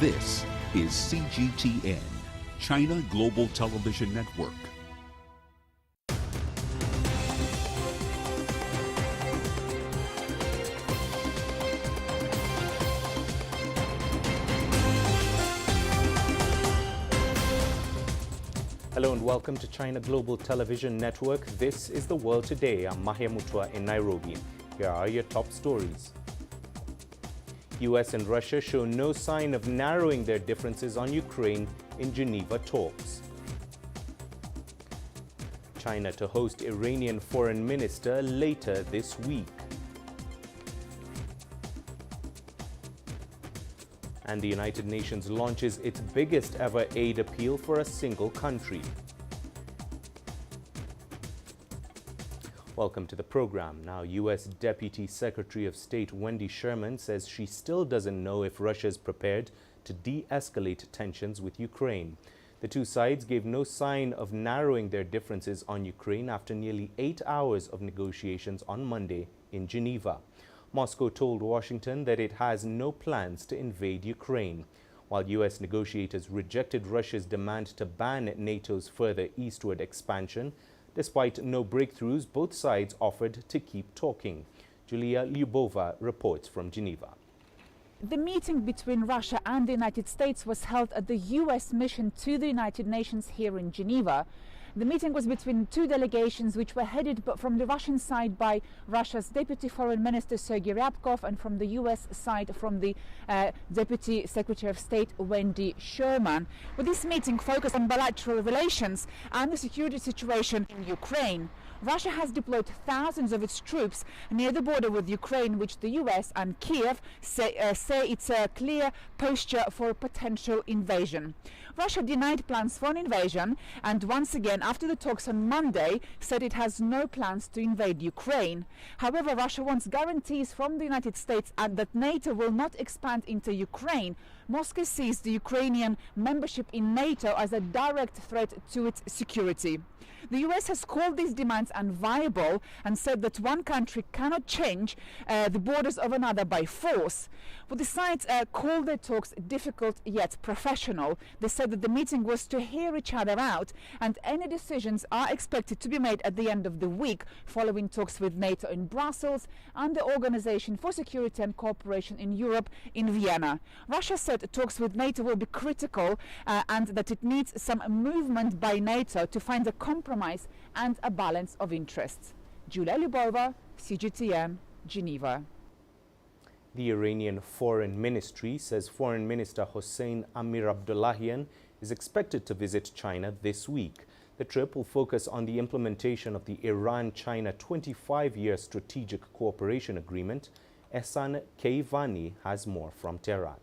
This is CGTN, China Global Television Network. Hello and welcome to China Global Television Network. This is The World Today. I'm Mahia Mutua in Nairobi. Here are your top stories. U.S. and Russia show no sign of narrowing their differences on Ukraine in Geneva talks. China to host Iranian foreign minister later this week. And the United Nations launches its biggest ever aid appeal for a single country. Welcome to the program. Now, U.S. Deputy Secretary of State Wendy Sherman says she still doesn't know if Russia is prepared to de-escalate tensions with Ukraine. The two sides gave no sign of narrowing their differences on Ukraine after nearly 8 hours of negotiations on Monday in Geneva. Moscow told Washington that it has no plans to invade Ukraine, while U.S. negotiators rejected Russia's demand to ban NATO's further eastward expansion. Despite no breakthroughs, both sides offered to keep talking. Julia Lyubova reports from Geneva. The meeting between Russia and the United States was held at the U.S. mission to the United Nations here in Geneva. The meeting was between two delegations which were headed from the Russian side by Russia's Deputy Foreign Minister Sergei Ryabkov and from the US side from the Deputy Secretary of State Wendy Sherman. But this meeting focused on bilateral relations and the security situation in Ukraine. Russia has deployed thousands of its troops near the border with Ukraine, which the US and Kiev say it's a clear posture for a potential invasion. Russia denied plans for an invasion and once again, after the talks on Monday, said it has no plans to invade Ukraine. However, Russia wants guarantees from the United States and that NATO will not expand into Ukraine. Moscow sees the Ukrainian membership in NATO as a direct threat to its security. The US has called these demands unviable and said that one country cannot change the borders of another by force. Well, the sides called their talks difficult yet professional. They said that the meeting was to hear each other out and any decisions are expected to be made at the end of the week following talks with NATO in Brussels and the Organization for Security and Cooperation in Europe in Vienna. Russia said talks with NATO will be critical and that it needs some movement by NATO to find a compromise and a balance of interests. Julia Lyubova, CGTN, Geneva. The Iranian Foreign Ministry says Foreign Minister Hossein Amir-Abdollahian is expected to visit China this week. The trip will focus on the implementation of the Iran-China 25-year Strategic Cooperation Agreement. Ehsan Keivani has more from Tehran.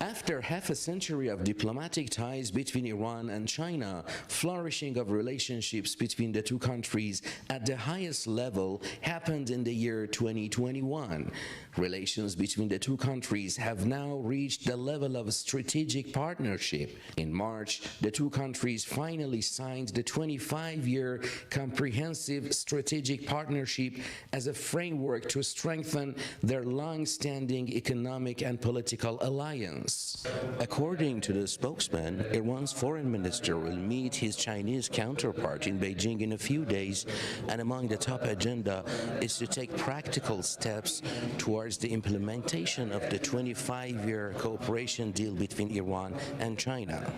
After half a century of diplomatic ties between Iran and China, flourishing of relationships between the two countries at the highest level happened in the year 2021. Relations between the two countries have now reached the level of strategic partnership. In March, the two countries finally signed the 25-year Comprehensive Strategic Partnership as a framework to strengthen their long-standing economic and political alliance. According to the spokesman, Iran's foreign minister will meet his Chinese counterpart in Beijing in a few days, and among the top agenda is to take practical steps towards the implementation of the 25-year cooperation deal between Iran and China.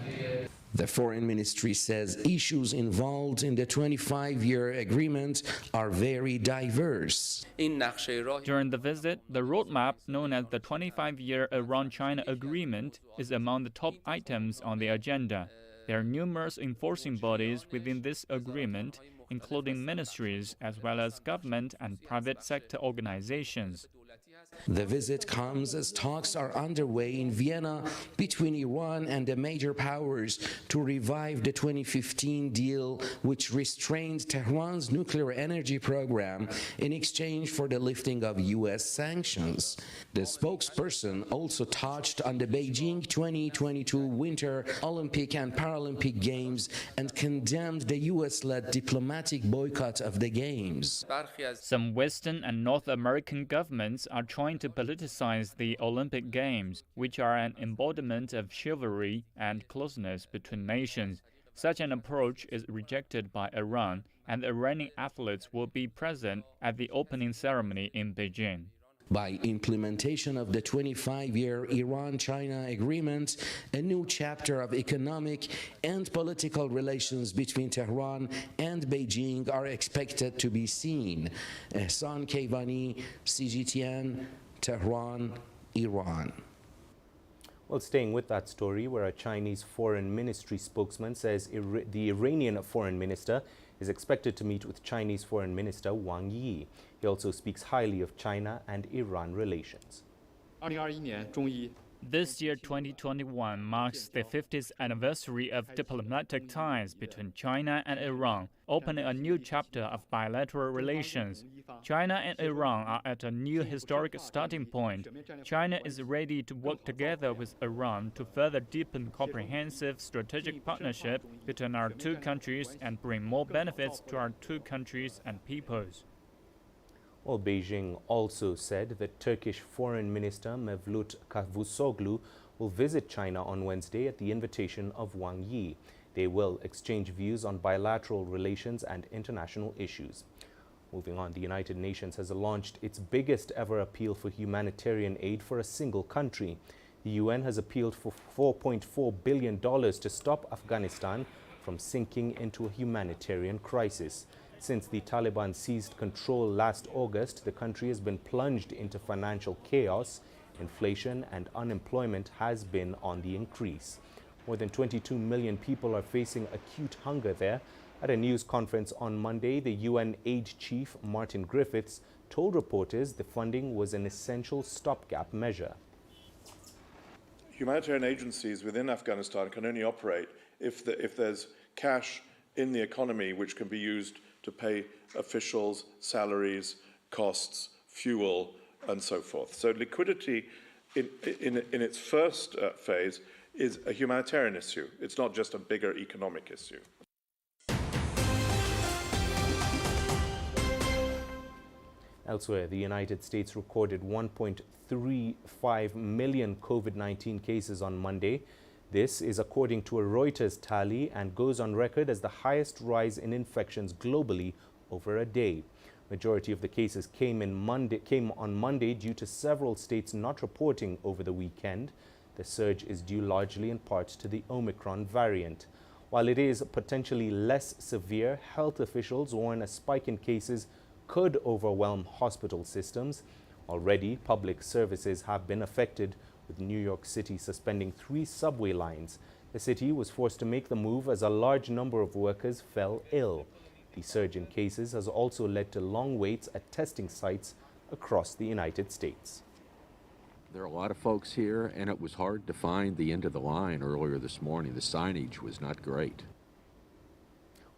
The Foreign Ministry says issues involved in the 25-year agreement are very diverse. During the visit, the roadmap known as the 25-year Iran-China agreement is among the top items on the agenda. There are numerous enforcing bodies within this agreement, including ministries as well as government and private sector organizations. The visit comes as talks are underway in Vienna between Iran and the major powers to revive the 2015 deal, which restrained Tehran's nuclear energy program in exchange for the lifting of U.S. sanctions. The spokesperson also touched on the Beijing 2022 Winter Olympic and Paralympic Games and condemned the U.S.-led diplomatic boycott of the Games. Some Western and North American governments are trying trying to politicize the Olympic Games, which are an embodiment of chivalry and closeness between nations. Such an approach is rejected by Iran, and the Iranian athletes will be present at the opening ceremony in Beijing. By implementation of the 25-year Iran-China agreement, a new chapter of economic and political relations between Tehran and Beijing are expected to be seen. Ehsan Kayvani, CGTN, Tehran, Iran. Well, staying with that story, where a Chinese foreign ministry spokesman says the Iranian foreign minister is expected to meet with Chinese Foreign Minister Wang Yi. He also speaks highly of China and Iran relations. This year, 2021, marks the 50th anniversary of diplomatic ties between China and Iran, opening a new chapter of bilateral relations. China and Iran are at a new historic starting point. China is ready to work together with Iran to further deepen comprehensive strategic partnership between our two countries and bring more benefits to our two countries and peoples. Well, Beijing also said that Turkish Foreign Minister Mevlut Cavusoglu will visit China on Wednesday at the invitation of Wang Yi. They will exchange views on bilateral relations and international issues. Moving on, the United Nations has launched its biggest ever appeal for humanitarian aid for a single country. The UN has appealed for $4.4 billion to stop Afghanistan from sinking into a humanitarian crisis. Since the Taliban seized control last August, the country has been plunged into financial chaos. Inflation and unemployment has been on the increase. More than 22 million people are facing acute hunger there. At a news conference on Monday, the UN aid chief, Martin Griffiths, told reporters the funding was an essential stopgap measure. Humanitarian agencies within Afghanistan can only operate if there's cash in the economy which can be used to pay officials, salaries, costs, fuel, and so forth. So liquidity in its first phase is a humanitarian issue. It's not just a bigger economic issue. Elsewhere, the United States recorded 1.35 million COVID-19 cases on Monday. This is according to a Reuters tally and goes on record as the highest rise in infections globally over a day. Majority of the cases came on Monday due to several states not reporting over the weekend. The surge is due largely in part to the Omicron variant. While it is potentially less severe, health officials warn a spike in cases could overwhelm hospital systems. Already, public services have been affected, with New York City suspending 3 subway lines. The city was forced to make the move as a large number of workers fell ill. The surge in cases has also led to long waits at testing sites across the United States. There are a lot of folks here, and it was hard to find the end of the line earlier this morning. The signage was not great.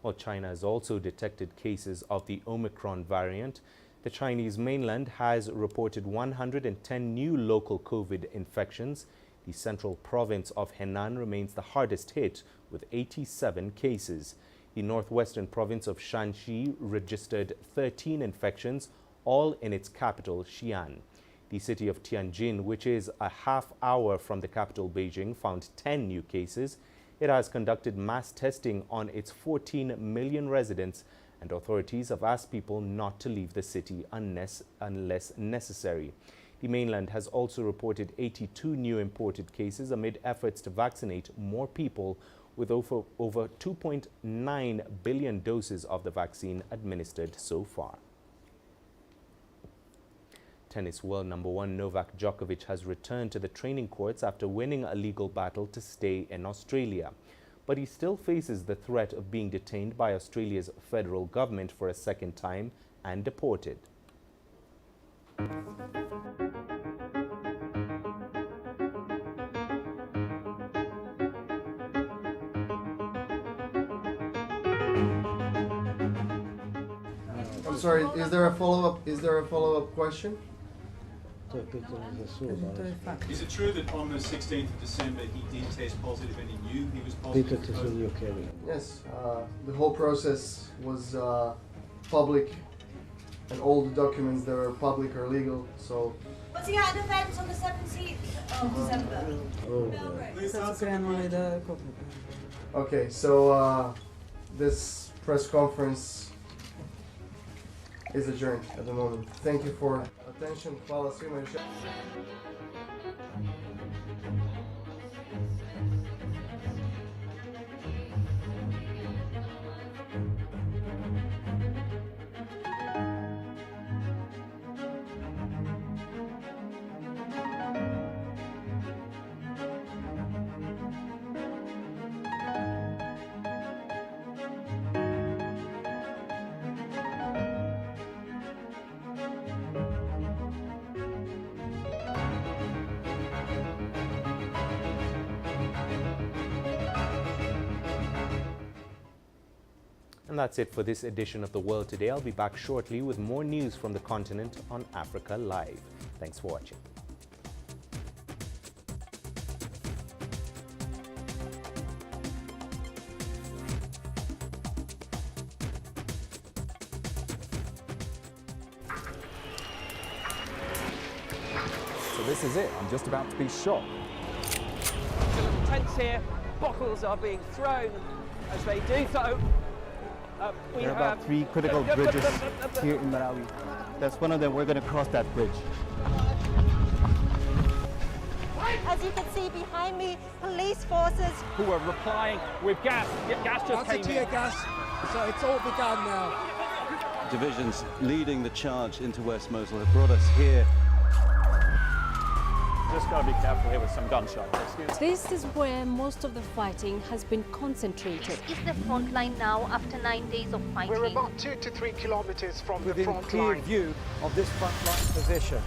While China has also detected cases of the Omicron variant, the Chinese mainland has reported 110 new local COVID infections. The central province of Henan remains the hardest hit with 87 cases. The northwestern province of Shanxi registered 13 infections, all in its capital, Xi'an. The city of Tianjin, which is a half hour from the capital Beijing, found 10 new cases. It has conducted mass testing on its 14 million residents, and authorities have asked people not to leave the city unless necessary. The mainland has also reported 82 new imported cases amid efforts to vaccinate more people, with over 2.9 billion doses of the vaccine administered so far. Tennis world number 1 Novak Djokovic has returned to the training courts after winning a legal battle to stay in Australia. But he still faces the threat of being detained by Australia's federal government for a second time and deported. I'm sorry, is there a follow-up question? Is it true that on the 16th of December he did test positive and he knew he was positive? Yes, the whole process was public, and all the documents that are public are legal, so Was he at an event on the 17th of December? Okay, so this press conference is adjourned at the moment. Thank you for attention. Hvala svima još. And that's it for this edition of The World Today. I'll be back shortly with more news from the continent on Africa Live. Thanks for watching. So this is it. I'm just about to be shot. The little tents here, bottles are being thrown as they do so. There are about 3 critical bridges here in Marawi. That's one of them. We're going to cross that bridge. As you can see behind me, police forces who are replying with gas. Gas just came in. Tear gas, so it's all begun now. Divisions leading the charge into West Mosul have brought us here. Just got to be careful here with some gunshots. This is where most of the fighting has been concentrated. This is the front line now after 9 days of fighting. We're about 2 to 3 kilometers from the front clear line. view of this front line position.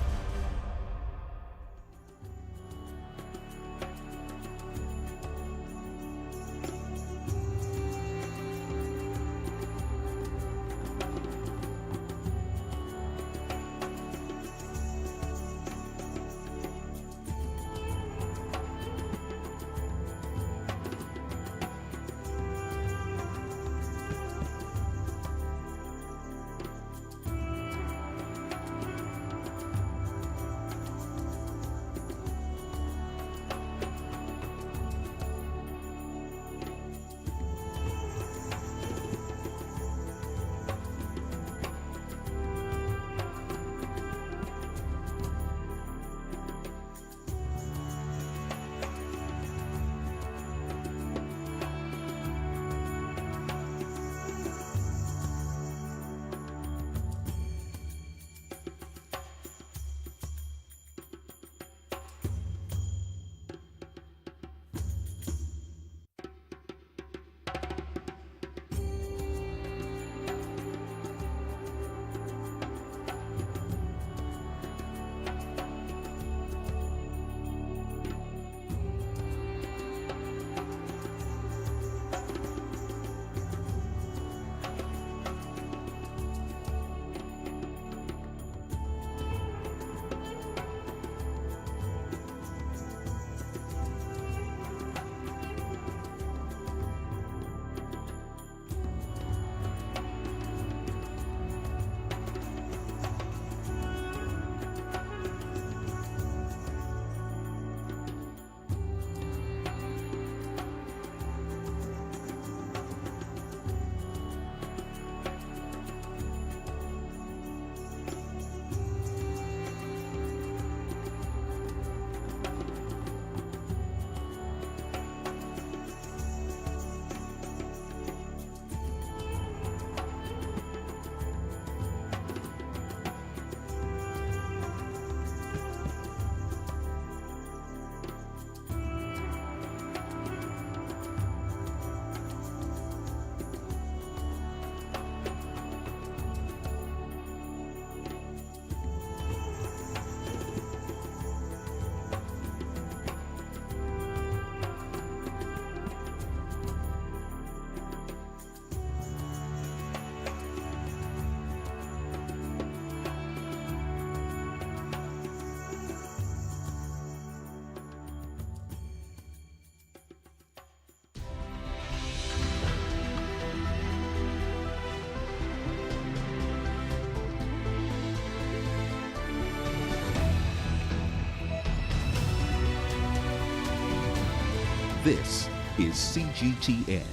This is CGTN,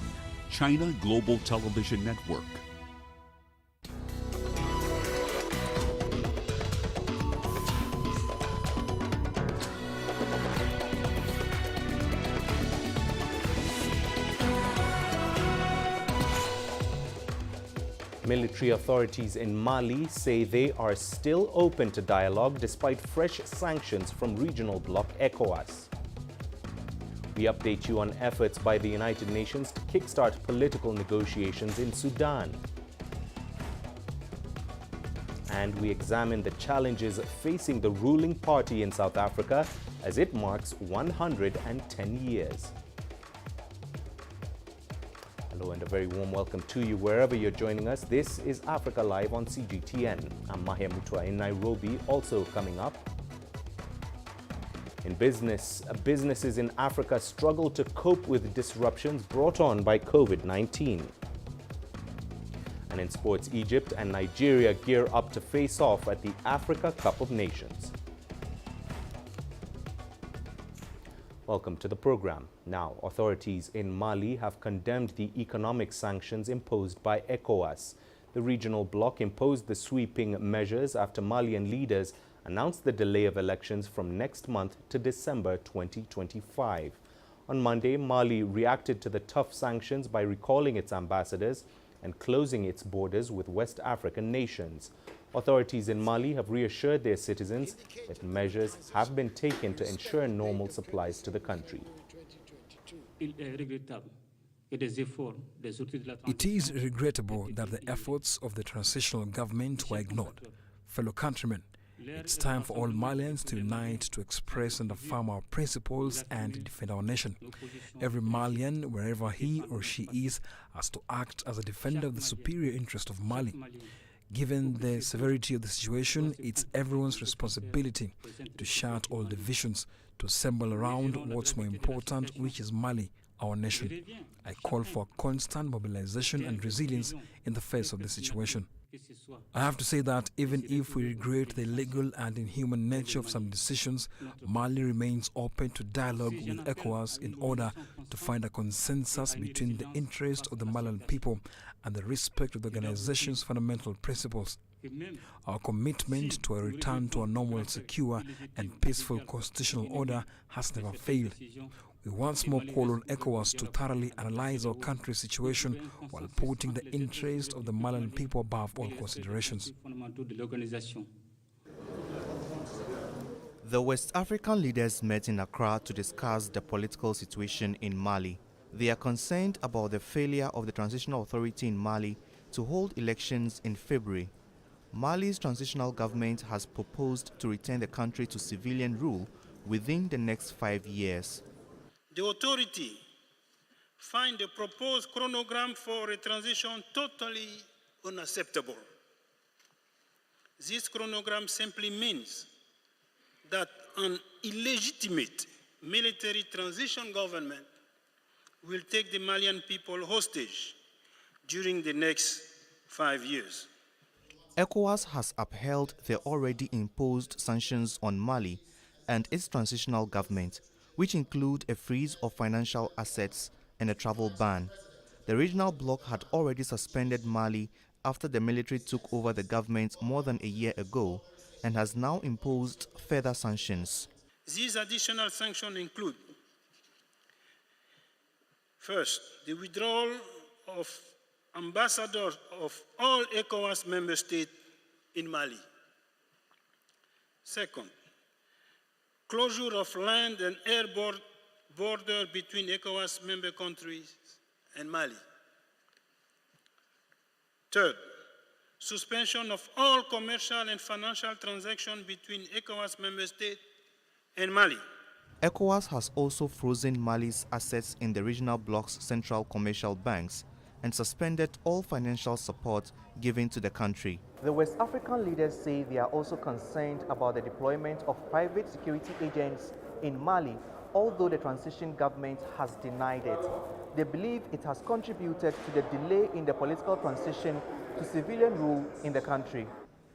China Global Television Network. Military authorities in Mali say they are still open to dialogue despite fresh sanctions from regional bloc ECOWAS. We update you on efforts by the United Nations to kickstart political negotiations in Sudan. And we examine the challenges facing the ruling party in South Africa as it marks 110 years. Hello and a very warm welcome to you wherever you're joining us. This is Africa Live on CGTN. I'm Mahia Mutua in Nairobi. Also coming up, in business, businesses in Africa struggle to cope with disruptions brought on by COVID-19. And in sports, Egypt and Nigeria gear up to face off at the Africa Cup of Nations. Welcome to the program. Now, authorities in Mali have condemned the economic sanctions imposed by ECOWAS. The regional bloc imposed the sweeping measures after Malian leaders announced the delay of elections from next month to December 2025. On Monday, Mali reacted to the tough sanctions by recalling its ambassadors and closing its borders with West African nations. Authorities in Mali have reassured their citizens that measures have been taken to ensure normal supplies to the country. It is regrettable that the efforts of the transitional government were ignored. Fellow countrymen, it's time for all Malians to unite to express and affirm our principles and defend our nation. Every Malian, wherever he or she is, has to act as a defender of the superior interest of Mali. Given the severity of the situation, it's everyone's responsibility to shut all divisions, to assemble around what's more important, which is Mali, our nation. I call for constant mobilization and resilience in the face of the situation. I have to say that even if we regret the illegal and inhuman nature of some decisions, Mali remains open to dialogue with ECOWAS in order to find a consensus between the interest of the Malian people and the respect of the organization's fundamental principles. Our commitment to a return to a normal, secure and peaceful constitutional order has never failed. We once more call on ECOWAS to thoroughly analyze our country's situation while putting the interest of the Malian people above all considerations. The West African leaders met in Accra to discuss the political situation in Mali. They are concerned about the failure of the transitional authority in Mali to hold elections in February. Mali's transitional government has proposed to return the country to civilian rule within the next 5 years. The authority find the proposed chronogram for a transition totally unacceptable. This chronogram simply means that an illegitimate military transition government will take the Malian people hostage during the next 5 years. ECOWAS has upheld the already imposed sanctions on Mali and its transitional government, which include a freeze of financial assets and a travel ban. The regional bloc had already suspended Mali after the military took over the government more than a year ago and has now imposed further sanctions. These additional sanctions include, first, the withdrawal of ambassadors of all ECOWAS member states in Mali. Second, closure of land and air border between ECOWAS member countries and Mali. Third, suspension of all commercial and financial transactions between ECOWAS member states and Mali. ECOWAS has also frozen Mali's assets in the regional bloc's central commercial banks and suspended all financial support given to the country. The West African leaders say they are also concerned about the deployment of private security agents in Mali, although the transition government has denied it. They believe it has contributed to the delay in the political transition to civilian rule in the country.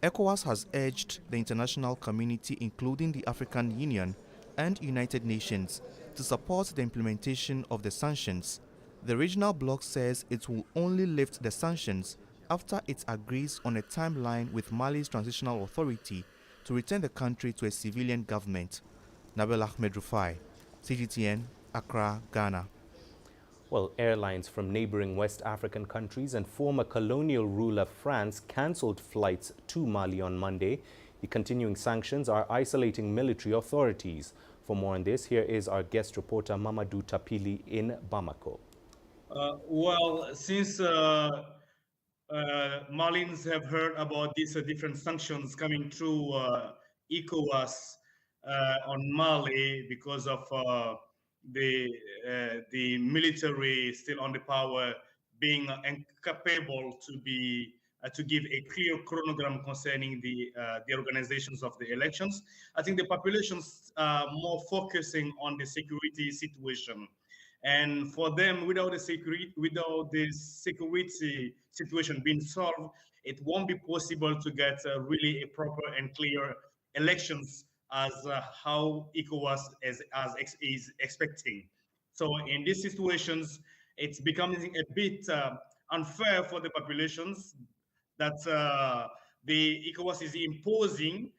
ECOWAS has urged the international community, including the African Union and United Nations, to support the implementation of the sanctions. The regional bloc says it will only lift the sanctions after it agrees on a timeline with Mali's transitional authority to return the country to a civilian government. Nabil Ahmed Rufai, CGTN, Accra, Ghana. Well, airlines from neighboring West African countries and former colonial ruler France cancelled flights to Mali on Monday. The continuing sanctions are isolating military authorities. For more on this, here is our guest reporter Mamadou Tapili in Bamako. Well, since Malians have heard about these different sanctions coming through ECOWAS on Mali because of the military still on the power being incapable to give a clear chronogram concerning the organizations of the elections. I think the populations are more focusing on the security situation. And for them, without the security situation being solved, it won't be possible to get really a proper and clear elections as how ECOWAS is expecting. So in these situations, it's becoming a bit unfair for the populations that the ECOWAS is imposing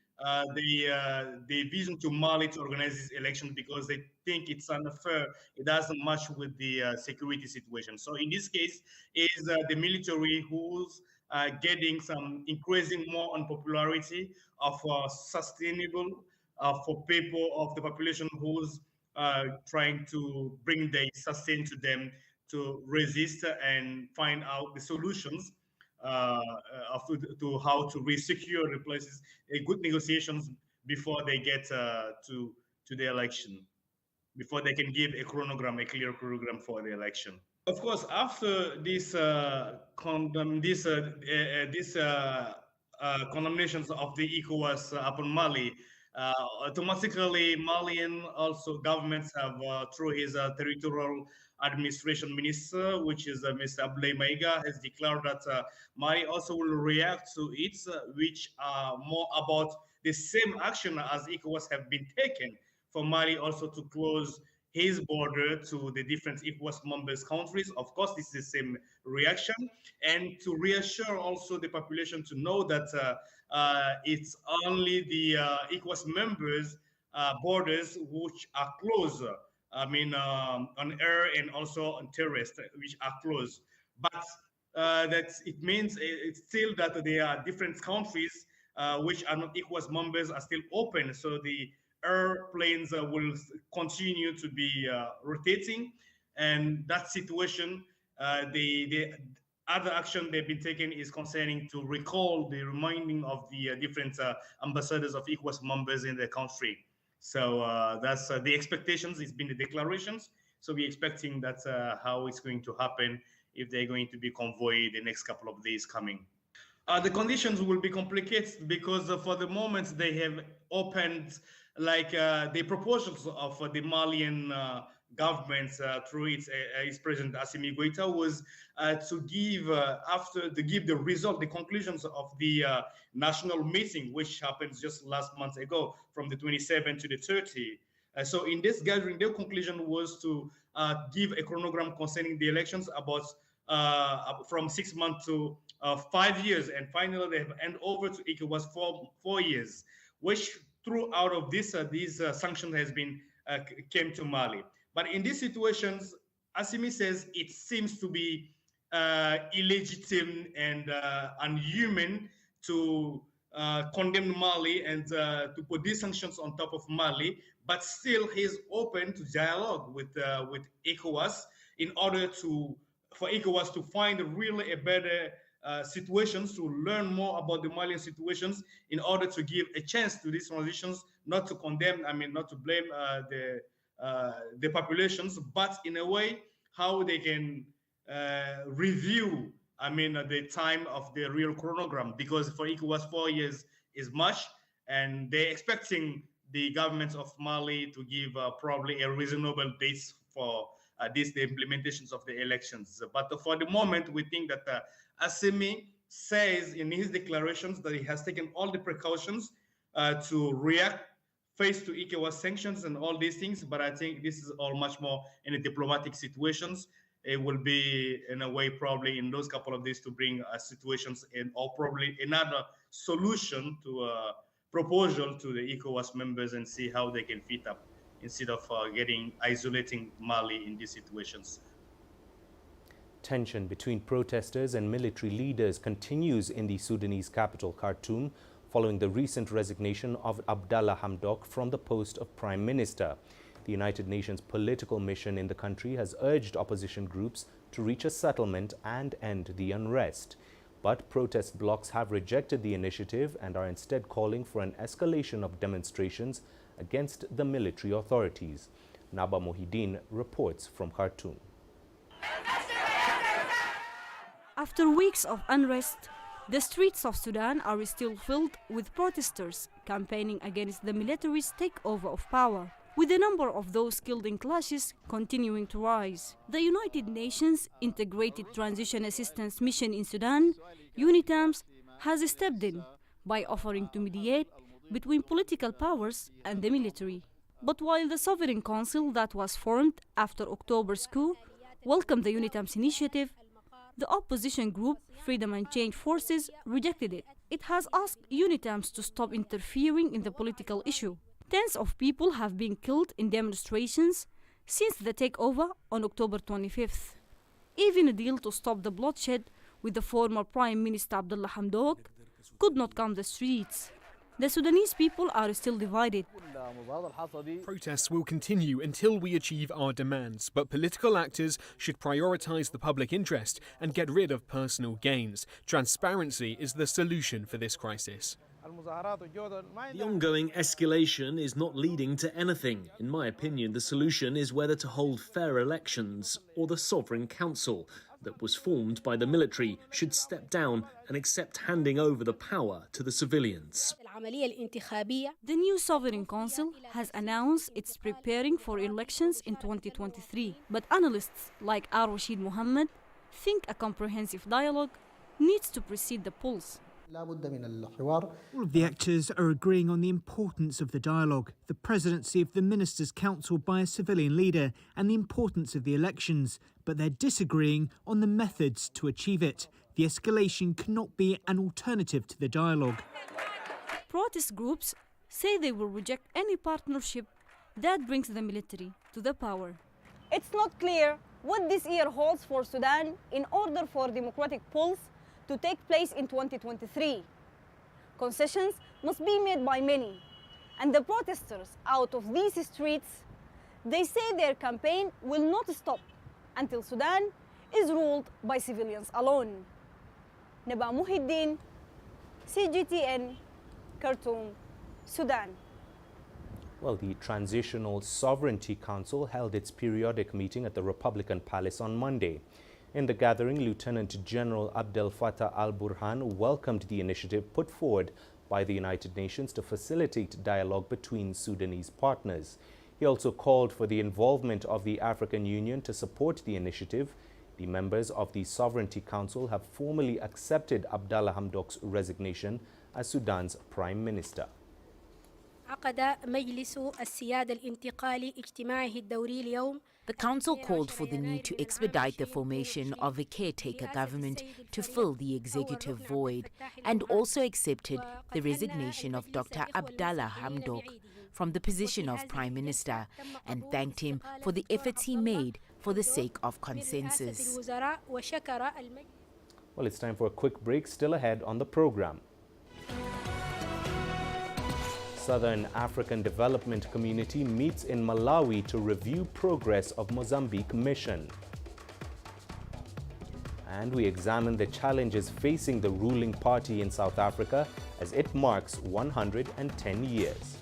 the vision to Mali to organize this election because they think it's unfair. It doesn't match with the security situation. So in this case, is the military who's getting some increasing more unpopularity of sustainable for people of the population who's trying to bring the sustain to them to resist and find out the solutions to how to re-secure the places, good negotiations before they get to the election, before they can give a chronogram, a clear chronogram for the election. Of course, after this condemnations of the ECOWAS upon Mali, automatically Malian also governments have through his territorial administration minister, which is Mr. Abdoulaye Maïga, has declared that Mali also will react to it, which are more about the same action as ECOWAS have been taken for Mali also to close his border to the different ECOWAS members countries. Of course, this is the same reaction, and to reassure also the population to know that it's only the ECOWAS members borders which are closed. I mean, on air and also on terrorist, which are closed. But that it means it's still that there are different countries which are not ECOWAS members are still open. So the airplanes will continue to be rotating, and that situation, the other action they've been taking is concerning to recall the reminding of the different ambassadors of ECOWAS members in the country. So that's the expectations. It's been the declarations. So we're expecting that's how it's going to happen if they're going to be convoyed the next couple of days coming. The conditions will be complicated because for the moment they have opened like the proposals of the Malian government through its president Assimi Goïta was to give the result, the conclusions of the national meeting, which happens just last month ago, from the 27th to the 30th. So in this gathering, their conclusion was to give a chronogram concerning the elections about from 6 months to 5 years, and finally they have handed over to ECOWAS for 4 years, which throughout of this these sanctions has been came to Mali. But in these situations, Assimi says it seems to be illegitimate and unhuman to condemn Mali and to put these sanctions on top of Mali, but still he's open to dialogue with ECOWAS in order for ECOWAS to find really a better situations, to learn more about the Malian situations in order to give a chance to these transitions, not to condemn, I mean, not to blame the populations, but in a way how they can review, I mean, the time of the real chronogram, because for ECOWAS 4 years is much, and they're expecting the governments of Mali to give probably a reasonable dates for the implementations of the elections. But for the moment, we think that Assimi says in his declarations that he has taken all the precautions to react face to ECOWAS sanctions and all these things, but I think this is all much more in a diplomatic situations. It will be in a way probably in those couple of days to bring situations in, or probably another solution to a proposal to the ECOWAS members and see how they can fit up instead of isolating Mali in these situations. Tension between protesters and military leaders continues in the Sudanese capital, Khartoum, following the recent resignation of Abdallah Hamdok from the post of Prime Minister. The United Nations political mission in the country has urged opposition groups to reach a settlement and end the unrest. But protest blocs have rejected the initiative and are instead calling for an escalation of demonstrations against the military authorities. Naba Mohideen reports from Khartoum. After weeks of unrest, the streets of Sudan are still filled with protesters campaigning against the military's takeover of power, with the number of those killed in clashes continuing to rise. The United Nations Integrated Transition Assistance Mission in Sudan, UNITAMS, has stepped in by offering to mediate between political powers and the military. But while the Sovereign Council that was formed after October's coup welcomed the UNITAMS initiative, the opposition group Freedom and Change Forces rejected it. It has asked UNITAMS to stop interfering in the political issue. Tens of people have been killed in demonstrations since the takeover on October 25th. Even a deal to stop the bloodshed with the former Prime Minister Abdallah Hamdok could not calm the streets. The Sudanese people are still divided. Protests will continue until we achieve our demands, but political actors should prioritise the public interest and get rid of personal gains. Transparency is the solution for this crisis. The ongoing escalation is not leading to anything. In my opinion, the solution is whether to hold fair elections or the Sovereign Council that was formed by the military should step down and accept handing over the power to the civilians. The new Sovereign Council has announced it's preparing for elections in 2023, but analysts like Rashid Mohammed think a comprehensive dialogue needs to precede the polls. All of the actors are agreeing on the importance of the dialogue, the presidency of the Ministers' Council by a civilian leader, and the importance of the elections, but they're disagreeing on the methods to achieve it. The escalation cannot be an alternative to the dialogue. Protest groups say they will reject any partnership that brings the military to the power. It's not clear what this year holds for Sudan in order for democratic polls to take place in 2023. Concessions must be made by many, and the protesters out of these streets, they say their campaign will not stop until Sudan is ruled by civilians alone. Naba Mohideen, CGTN, Khartoum, Sudan. Well, the Transitional Sovereignty Council held its periodic meeting at the Republican Palace on Monday. In the gathering, Lieutenant General Abdel Fattah al-Burhan welcomed the initiative put forward by the United Nations to facilitate dialogue between Sudanese partners. He also called for the involvement of the African Union to support the initiative. The members of the Sovereignty Council have formally accepted Abdallah Hamdok's resignation as Sudan's Prime Minister. The Council called for the need to expedite the formation of a caretaker government to fill the executive void, and also accepted the resignation of Dr. Abdallah Hamdok from the position of Prime Minister, and thanked him for the efforts he made for the sake of consensus. Well, it's time for a quick break. Still ahead on the program. Southern African Development Community meets in Malawi to review progress of Mozambique mission. And we examine the challenges facing the ruling party in South Africa as it marks 110 years.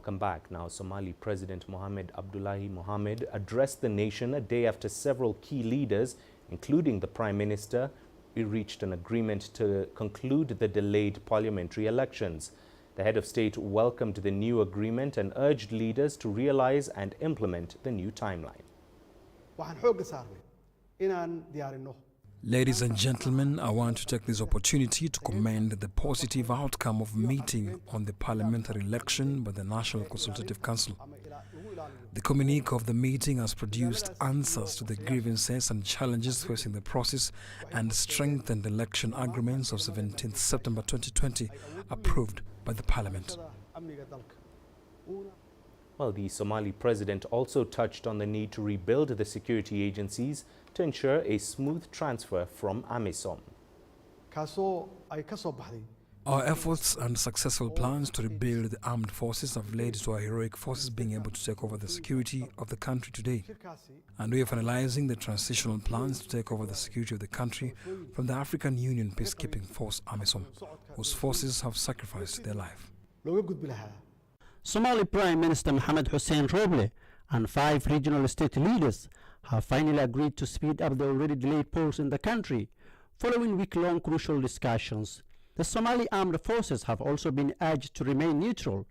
Welcome back. Now, Somali President Mohamed Abdullahi Mohamed addressed the nation a day after several key leaders, including the Prime Minister, reached an agreement to conclude the delayed parliamentary elections. The head of state welcomed the new agreement and urged leaders to realize and implement the new timeline. Ladies and gentlemen, I want to take this opportunity to commend the positive outcome of meeting on the parliamentary election by the National Consultative Council. The communique of the meeting has produced answers to the grievances and challenges facing the process and strengthened the election agreements of 17th September 2020 approved by the parliament. Well, the Somali president also touched on the need to rebuild the security agencies to ensure a smooth transfer from AMISOM. Our efforts and successful plans to rebuild the armed forces have led to our heroic forces being able to take over the security of the country today. And we are finalizing the transitional plans to take over the security of the country from the African Union peacekeeping force AMISOM, whose forces have sacrificed their life. Somali Prime Minister Mohamed Hussein Roble and 5 regional state leaders have finally agreed to speed up the already delayed polls in the country, following week-long crucial discussions. The Somali armed forces have also been urged to remain neutral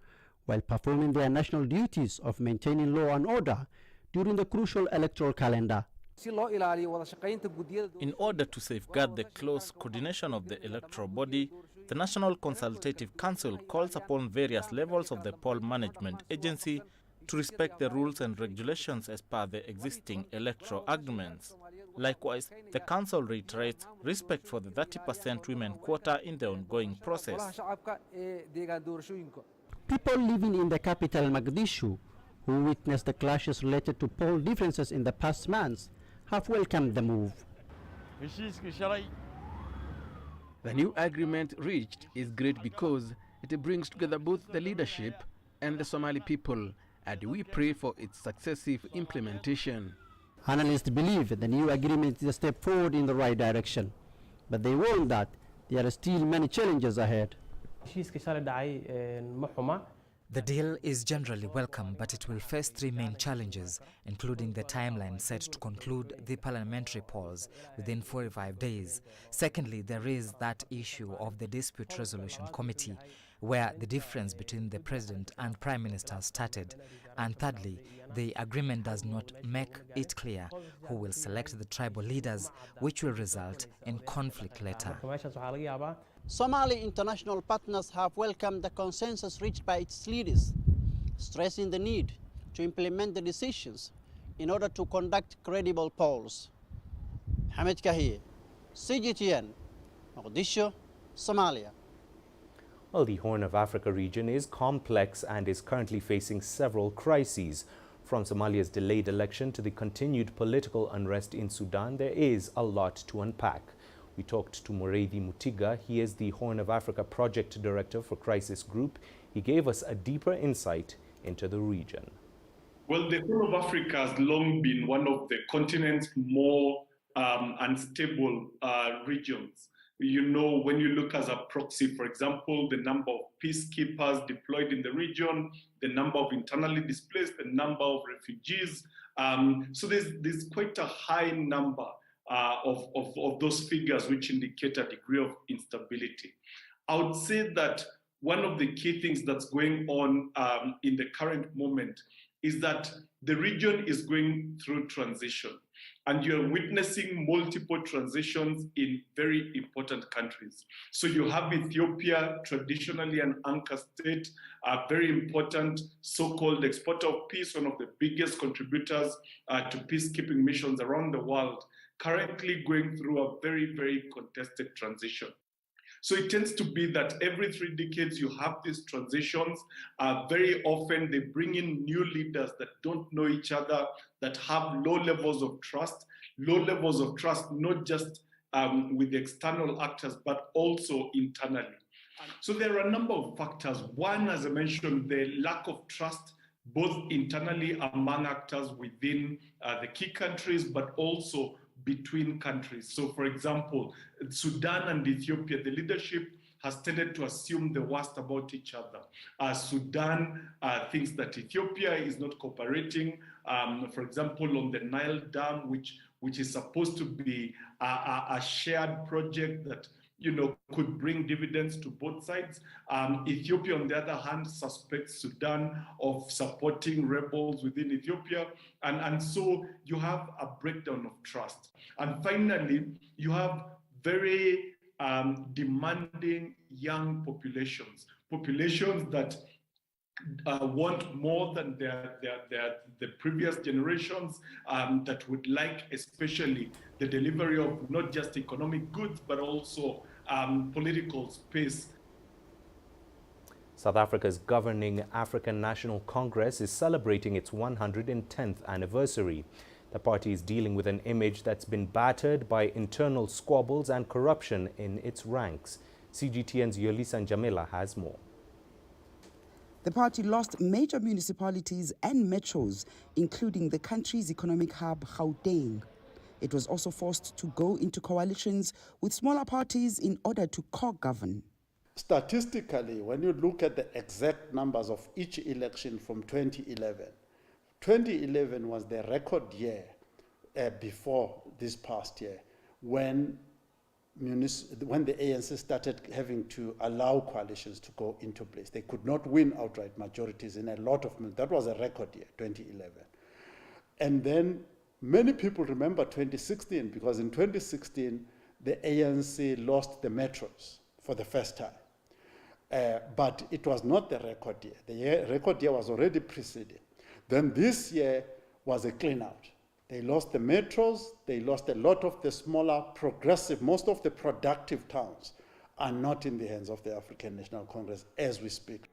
while performing their national duties of maintaining law and order during the crucial electoral calendar. In order to safeguard the close coordination of the electoral body, the National Consultative Council calls upon various levels of the poll management agency to respect the rules and regulations as per the existing electoral agreements. Likewise, the Council reiterates respect for the 30% women quota in the ongoing process. People living in the capital Mogadishu, who witnessed the clashes related to poll differences in the past months, have welcomed the move. The new agreement reached is great because it brings together both the leadership and the Somali people, and we pray for its successive implementation. Analysts believe the new agreement is a step forward in the right direction, but they warn that there are still many challenges ahead. The deal is generally welcome, but it will face 3 main challenges, including the timeline set to conclude the parliamentary polls within 45 days. Secondly, there is that issue of the Dispute Resolution Committee, where the difference between the President and Prime Minister started. And thirdly, the agreement does not make it clear who will select the tribal leaders, which will result in conflict later. Somali international partners have welcomed the consensus reached by its leaders, stressing the need to implement the decisions in order to conduct credible polls. Hamid Kahir, CGTN, Mogadishu, Somalia. Well, the Horn of Africa region is complex and is currently facing several crises. From Somalia's delayed election to the continued political unrest in Sudan, there is a lot to unpack. We talked to Mahia Mutua. He is the Horn of Africa Project Director for Crisis Group. He gave us a deeper insight into the region. Well, the Horn of Africa has long been one of the continent's more unstable regions. You know, when you look as a proxy, for example, the number of peacekeepers deployed in the region, the number of internally displaced, the number of refugees. So there's quite a high number of those figures which indicate a degree of instability. I would say that one of the key things that's going on in the current moment is that the region is going through transition. And you're witnessing multiple transitions in very important countries. So you have Ethiopia, traditionally an anchor state, a very important so-called exporter of peace, one of the biggest contributors to peacekeeping missions around the world, currently going through a very, very contested transition. So it tends to be that every 3 decades you have these transitions. Very often they bring in new leaders that don't know each other, that have low levels of trust not just with the external actors, but also internally. So there are a number of factors. One, as I mentioned, the lack of trust, both internally among actors within the key countries, but also between countries. So for example, Sudan and Ethiopia, the leadership has tended to assume the worst about each other. Sudan thinks that Ethiopia is not cooperating, for example, on the Nile Dam, which is supposed to be a shared project that could bring dividends to both sides. Ethiopia, on the other hand, suspects Sudan of supporting rebels within Ethiopia. And so you have a breakdown of trust. And finally, you have very demanding young populations that want more than the previous generations, that would like especially the delivery of not just economic goods, but also political space. South Africa's governing African National Congress is celebrating its 110th anniversary. The party is dealing with an image that's been battered by internal squabbles and corruption in its ranks. CGTN's Yolisa Njamila has more. The party lost major municipalities and metros, including the country's economic hub, Gauteng. It was also forced to go into coalitions with smaller parties in order to co-govern. Statistically, when you look at the exact numbers of each election from 2011 was the record year before this past year when the ANC started having to allow coalitions to go into place. They could not win outright majorities in a lot of them. That was a record year, 2011. And then many people remember 2016 because in 2016, the ANC lost the metros for the first time. But it was not the record year. The record year was already preceding. Then this year was a clean out. They lost the metros, they lost a lot of the smaller, progressive, most of the productive towns are not in the hands of the African National Congress as we speak.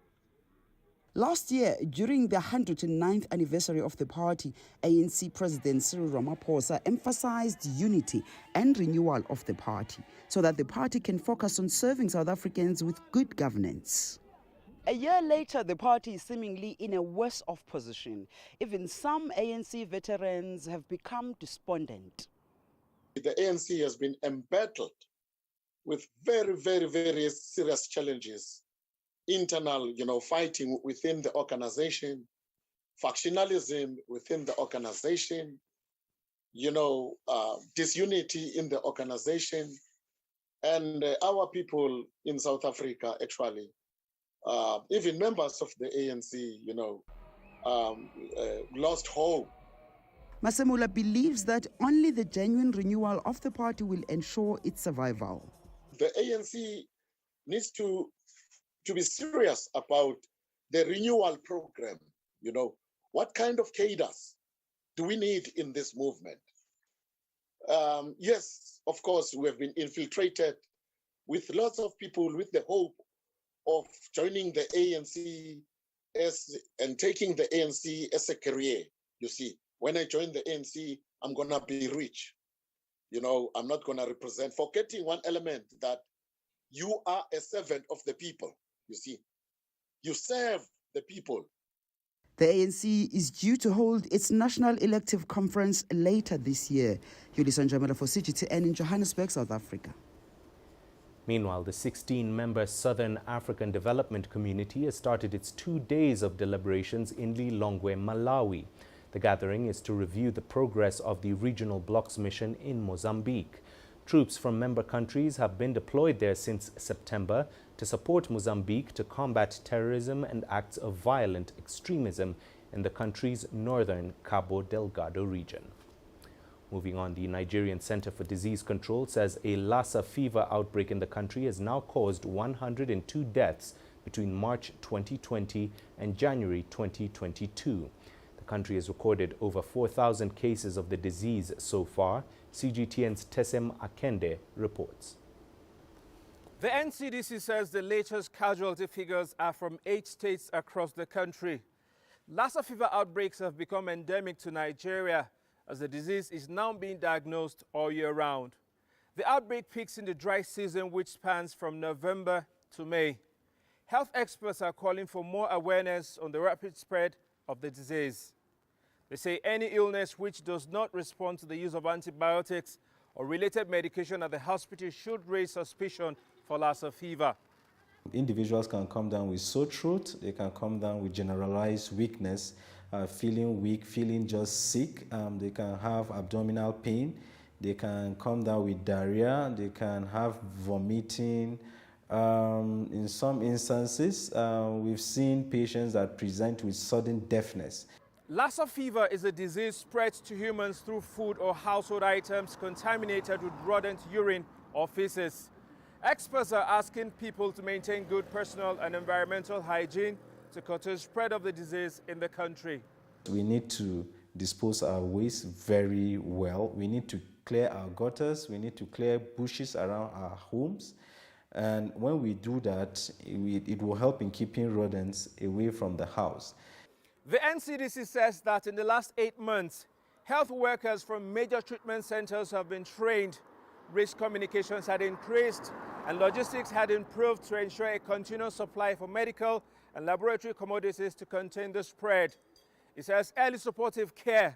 Last year, during the 109th anniversary of the party, ANC President Cyril Ramaphosa emphasized unity and renewal of the party so that the party can focus on serving South Africans with good governance. A year later, the party is seemingly in a worse off position. Even some ANC veterans have become despondent. The ANC has been embattled with very, very, very serious challenges. Internal, fighting within the organization, factionalism within the organization, disunity in the organization. And our people in South Africa, actually, even members of the ANC, lost hope. Masemula believes that only the genuine renewal of the party will ensure its survival. The ANC needs to be serious about the renewal program. What kind of cadres do we need in this movement? Yes, of course, we have been infiltrated with lots of people with the hope of joining the ANC and taking the ANC as a career. You see, when I join the ANC, I'm going to be rich. I'm not going to represent, forgetting one element that you are a servant of the people. You see, you serve the people. The ANC is due to hold its National Elective Conference later this year. Yolisa Njamila for CGTN in Johannesburg, South Africa. Meanwhile, the 16-member Southern African Development Community has started its 2 days of deliberations in Lilongwe, Malawi. The gathering is to review the progress of the Regional Bloc's mission in Mozambique. Troops from member countries have been deployed there since September to support Mozambique to combat terrorism and acts of violent extremism in the country's northern Cabo Delgado region. Moving on, the Nigerian Center for Disease Control says a Lassa fever outbreak in the country has now caused 102 deaths between March 2020 and January 2022. The country has recorded over 4,000 cases of the disease so far. CGTN's Tesem Akende reports. The NCDC says the latest casualty figures are from 8 states across the country. Lassa fever outbreaks have become endemic to Nigeria as the disease is now being diagnosed all year round. The outbreak peaks in the dry season, which spans from November to May. Health experts are calling for more awareness on the rapid spread of the disease. They say any illness which does not respond to the use of antibiotics or related medication at the hospital should raise suspicion for Lassa fever. Individuals can come down with sore throat, they can come down with generalized weakness, feeling weak, feeling just sick. They can have abdominal pain, they can come down with diarrhea, they can have vomiting. In some instances, we've seen patients that present with sudden deafness. Lassa fever is a disease spread to humans through food or household items contaminated with rodent urine or feces. Experts are asking people to maintain good personal and environmental hygiene to curtail spread of the disease in the country. We need to dispose our waste very well. We need to clear our gutters. We need to clear bushes around our homes. And when we do that, it will help in keeping rodents away from the house. The NCDC says that in the last 8 months, health workers from major treatment centers have been trained, risk communications had increased, and logistics had improved to ensure a continuous supply for medical and laboratory commodities to contain the spread. It says early supportive care,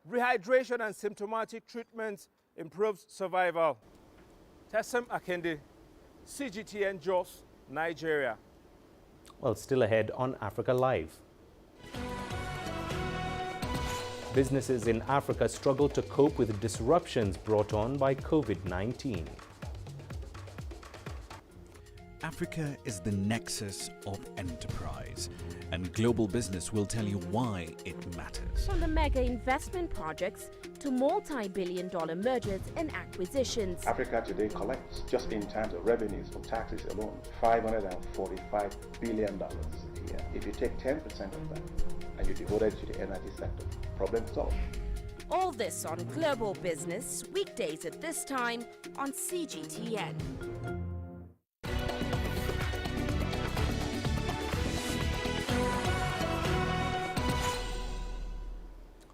rehydration and symptomatic treatment improves survival. Tessem Akende, CGTN Jos, Nigeria. Well, still ahead on Africa Live. Businesses in Africa struggle to cope with disruptions brought on by COVID-19. Africa is the nexus of enterprise, and global business will tell you why it matters. From the mega investment projects to multi-billion-dollar mergers and acquisitions. Africa today collects, just in terms of revenues from taxes alone, $545 billion a year. If you take 10% of that and you devote it to the energy sector, problem solved. All this on Global Business, weekdays at this time on CGTN.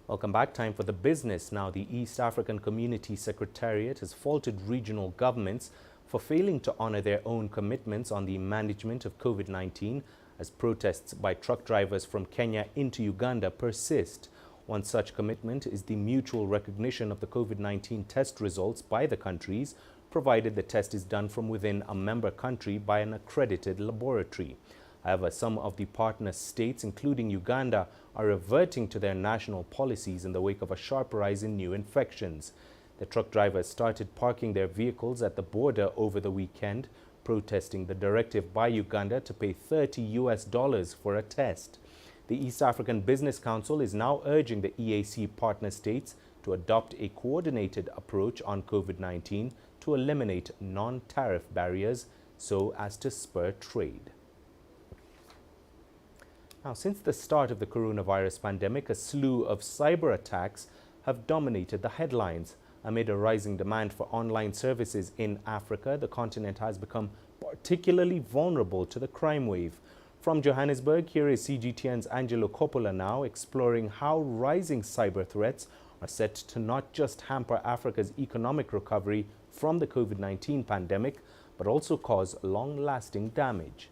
Welcome back. Time for the business. Now, the East African Community Secretariat has faulted regional governments for failing to honor their own commitments on the management of COVID-19 as protests by truck drivers from Kenya into Uganda persist. One such commitment is the mutual recognition of the COVID-19 test results by the countries, provided the test is done from within a member country by an accredited laboratory. However, some of the partner states, including Uganda, are reverting to their national policies in the wake of a sharp rise in new infections. The truck drivers started parking their vehicles at the border over the weekend, protesting the directive by Uganda to pay $30 for a test. The East African Business Council is now urging the EAC partner states to adopt a coordinated approach on COVID-19 to eliminate non-tariff barriers so as to spur trade. Now, since the start of the coronavirus pandemic, a slew of cyber attacks have dominated the headlines. Amid a rising demand for online services in Africa, the continent has become particularly vulnerable to the crime wave. From Johannesburg, here is CGTN's Angelo Coppola now exploring how rising cyber threats are set to not just hamper Africa's economic recovery from the COVID-19 pandemic, but also cause long-lasting damage.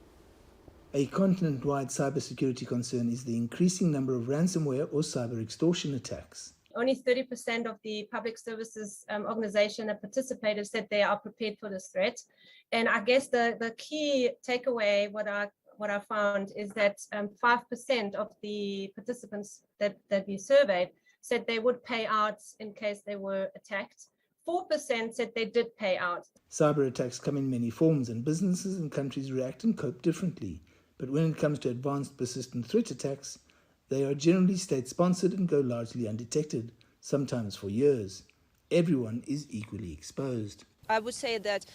A continent-wide cybersecurity concern is the increasing number of ransomware or cyber extortion attacks. Only 30% of the public services organization that participated said they are prepared for this threat. And I guess the key takeaway, what I found is that 5% of the participants that we surveyed said they would pay out in case they were attacked. 4% said they did pay out. Cyber attacks come in many forms, and businesses and countries react and cope differently. But when it comes to advanced persistent threat attacks, they are generally state-sponsored and go largely undetected, sometimes for years. Everyone is equally exposed. I would say that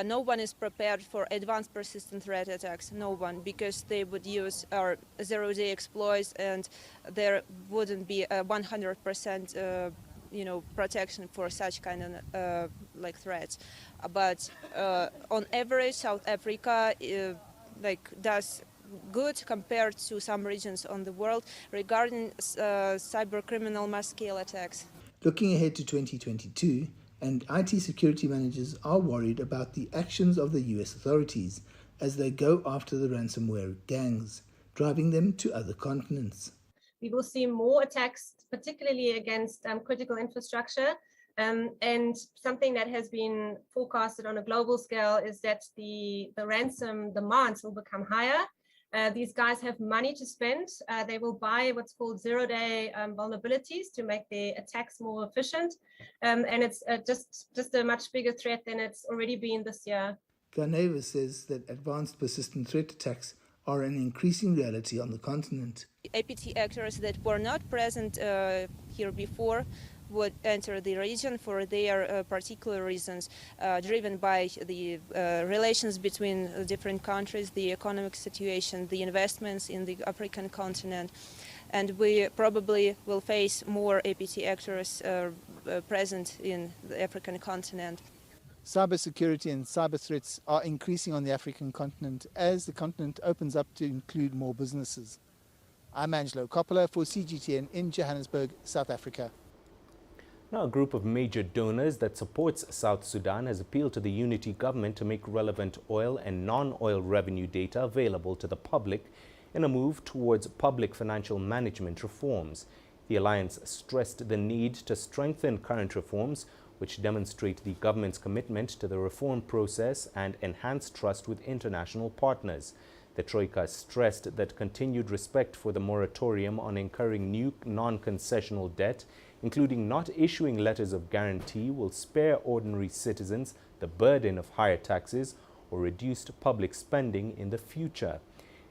no one is prepared for advanced persistent threat attacks, no one, because they would use our zero-day exploits and there wouldn't be a 100% protection for such kind of threats. But on average, South Africa does good compared to some regions on the world regarding cyber criminal mass-scale attacks. Looking ahead to 2022, and IT security managers are worried about the actions of the U.S. authorities as they go after the ransomware gangs, driving them to other continents. We will see more attacks, particularly against critical infrastructure, And something that has been forecasted on a global scale is that the ransom demands will become higher. These guys have money to spend. They will buy what's called zero-day vulnerabilities to make their attacks more efficient. And it's just a much bigger threat than it's already been this year. Ganeva says that advanced persistent threat attacks are an increasing reality on the continent. APT actors that were not present here before would enter the region for their particular reasons, driven by the relations between different countries, the economic situation, the investments in the African continent. And we probably will face more APT actors present in the African continent. Cybersecurity and cyber threats are increasing on the African continent as the continent opens up to include more businesses. I'm Angelo Coppola for CGTN in Johannesburg, South Africa. Now, a group of major donors that supports South Sudan has appealed to the unity government to make relevant oil and non-oil revenue data available to the public in a move towards public financial management reforms. The alliance stressed the need to strengthen current reforms, which demonstrate the government's commitment to the reform process and enhance trust with international partners. The Troika stressed that continued respect for the moratorium on incurring new non-concessional debt, including not issuing letters of guarantee, will spare ordinary citizens the burden of higher taxes or reduced public spending in the future.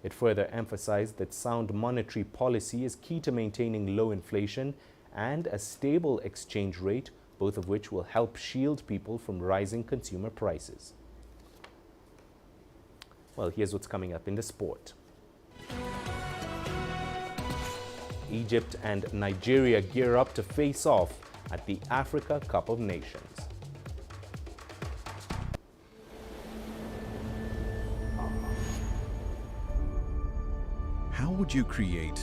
It further emphasized that sound monetary policy is key to maintaining low inflation and a stable exchange rate, both of which will help shield people from rising consumer prices. Well, here's what's coming up in the sport. Egypt and Nigeria gear up to face off at the Africa Cup of Nations. How would you create